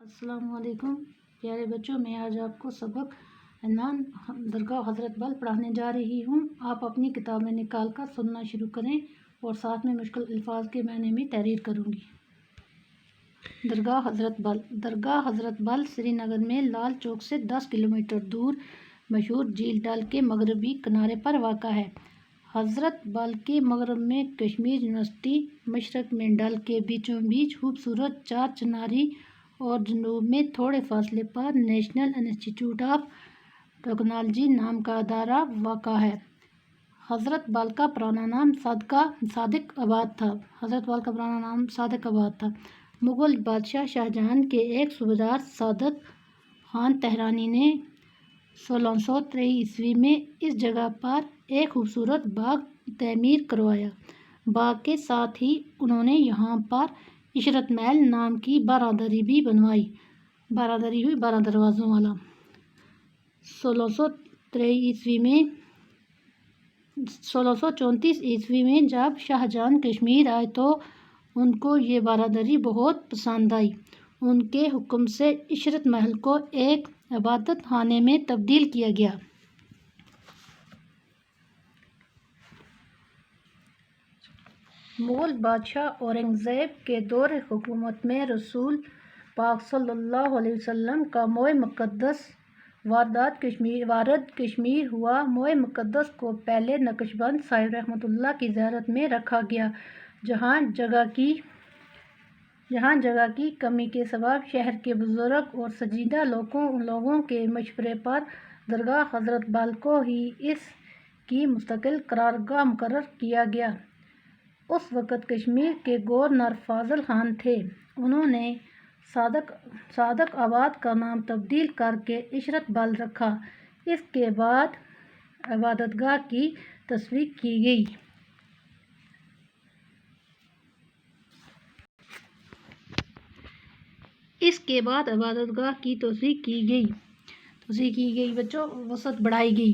السلام علیکم پیارے بچوں، میں آج آپ کو سبق عنوان درگاہ حضرت بل پڑھانے جا رہی ہوں۔ آپ اپنی کتابیں نکال کر سننا شروع کریں اور ساتھ میں مشکل الفاظ کے معنی بھی تحریر کروں گی۔ درگاہ حضرت بل۔ درگاہ حضرت بل سری نگر میں لال چوک سے 10 کلومیٹر دور مشہور جھیل ڈل کے مغربی کنارے پر واقع ہے۔ حضرت بل کے مغرب میں کشمیر یونیورسٹی، مشرق میں ڈل کے بیچوں بیچ خوبصورت چار چناری اور جنوب میں تھوڑے فاصلے پر نیشنل انسٹی ٹیوٹ آف ٹیکنالوجی نام کا ادارہ واقع ہے۔ حضرت بل کا پرانا نام صادق آباد تھا۔ مغل بادشاہ شاہجہاں کے ایک صوبیدار صادق خان تہرانی نے 1623 میں اس جگہ پر ایک خوبصورت باغ تعمیر کروایا۔ باغ کے ساتھ ہی انہوں نے یہاں پر عشرت محل نام کی بارادری بھی بنوائی، بارادری ہوئی 12 دروازوں والا۔ 1634 عیسوی میں جب شاہجہاں کشمیر آئے تو ان کو یہ بارادری بہت پسند آئی۔ ان کے حکم سے عشرت محل کو ایک عبادت خانے میں تبدیل کیا گیا۔ مغل بادشاہ اورنگزیب کے دور حکومت میں رسول پاک صلی اللہ علیہ وسلم کا موئے مقدس وارد کشمیر ہوا۔ موئے مقدس کو پہلے نقش بند صاحب رحمۃ اللہ کی زیارت میں رکھا گیا، جہاں جگہ کی کمی کے سبب شہر کے بزرگ اور سنجیدہ لوگوں کے مشورے پر درگاہ حضرت بل کو ہی اس کی مستقل قرارگاہ مقرر کیا گیا۔ اس وقت کشمیر کے گورنر فاضل خان تھے۔ انہوں نے صادق آباد کا نام تبدیل کر کے عشرت بل رکھا۔ اس کے بعد عبادت گاہ کی تصویق کی گئی۔ بچوں وسعت بڑھائی گئی۔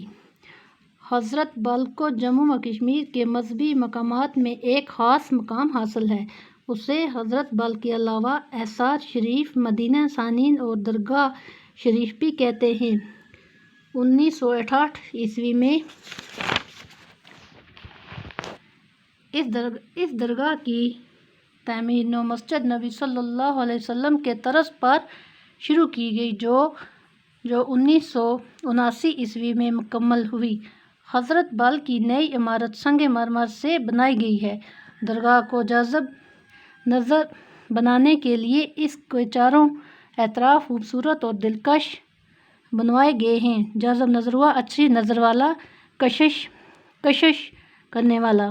حضرت بل کو جموں و کشمیر کے مذہبی مقامات میں ایک خاص مقام حاصل ہے۔ اسے حضرت بل کے علاوہ احسار شریف، مدینہ ثانی اور درگاہ شریف بھی کہتے ہیں۔ 1968 عیسوی میں اس درگاہ کی تعمیر نو مسجد نبی صلی اللہ علیہ وسلم کے طرز پر شروع کی گئی، جو 1979 عیسوی میں مکمل ہوئی۔ حضرت بل کی نئی عمارت سنگ مرمر سے بنائی گئی ہے۔ درگاہ کو جذاب نظر بنانے کے لیے اس کے چاروں اطراف خوبصورت اور دلکش بنوائے گئے ہیں۔ جذاب نظر ہوا اچھی نظر والا، کشش کرنے والا۔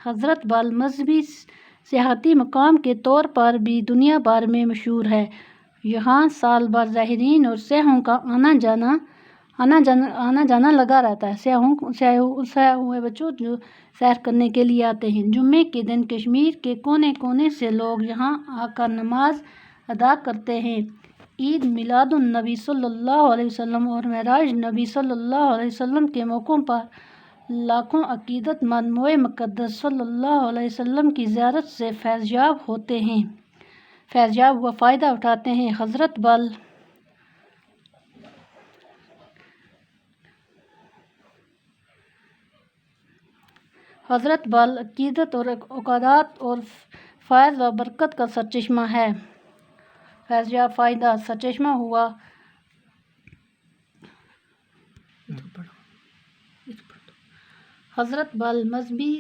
حضرت بل مذہبی سیاحتی مقام کے طور پر بھی دنیا بھر میں مشہور ہے۔ یہاں سال بھر زائرین اور سیاحوں کا آنا جانا لگا رہتا ہے۔ سیاح بچوں جو سیر کرنے کے لیے آتے ہیں۔ جمعے کے دن کشمیر کے کونے کونے سے لوگ یہاں آ کر نماز ادا کرتے ہیں۔ عید میلاد النبی صلی اللہ علیہ وسلم اور معراج نبی صلی اللہ علیہ وسلم کے موقعوں پر لاکھوں عقیدت مند موئے مقدس صلی اللہ علیہ وسلم کی زیارت سے فیض یاب و فائدہ اٹھاتے ہیں۔ حضرت بل عقیدت اور عقائد اور فیض و برکت کا سرچشمہ ہے۔ فیض یاب فائدہ سرچشمہ ہوا۔ حضرت بل مذہبی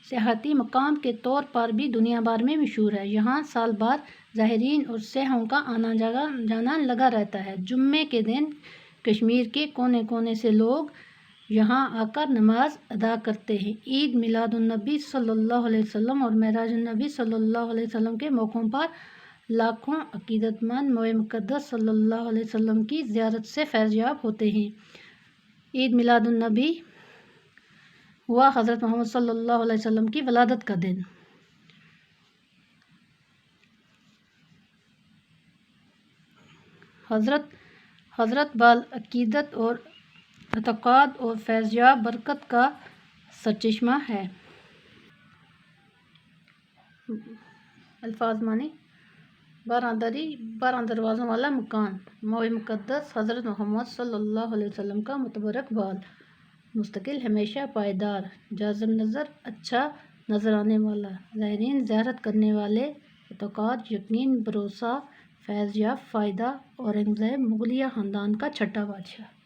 سیاحتی مقام کے طور پر بھی دنیا بھر میں مشہور ہے۔ یہاں سال بھر زائرین اور سیاحوں کا آنا جانا لگا رہتا ہے۔ جمعے کے دن کشمیر کے کونے کونے سے لوگ یہاں آ کر نماز ادا کرتے ہیں۔ عید میلاد النبی صلی اللہ علیہ وسلم اور معراج نبی صلی اللہ علیہ وسلم کے موقعوں پر لاکھوں عقیدت مند موئے مقدس صلی اللہ علیہ وسلم کی زیارت سے فیض یاب ہوتے ہیں۔ عید میلاد النبی ہوا حضرت محمد صلی اللہ علیہ وسلم کی ولادت کا دن۔ حضرت بل عقیدت اور اعتقاد اور فیض یاب برکت کا سرچشمہ ہے۔ الفاظ معنی: 12 دروازوں والا مکان، موئے مقدس حضرت محمد صلی اللہ علیہ وسلم کا متبرک بال، مستقل ہمیشہ پائیدار، جازب نظر اچھا نظر آنے والا، زائرین زیارت کرنے والے، اعتقاد یقین بھروسہ فیض یاب فائدہ، اورنگزیب مغلیہ خاندان کا چھٹا بادشاہ۔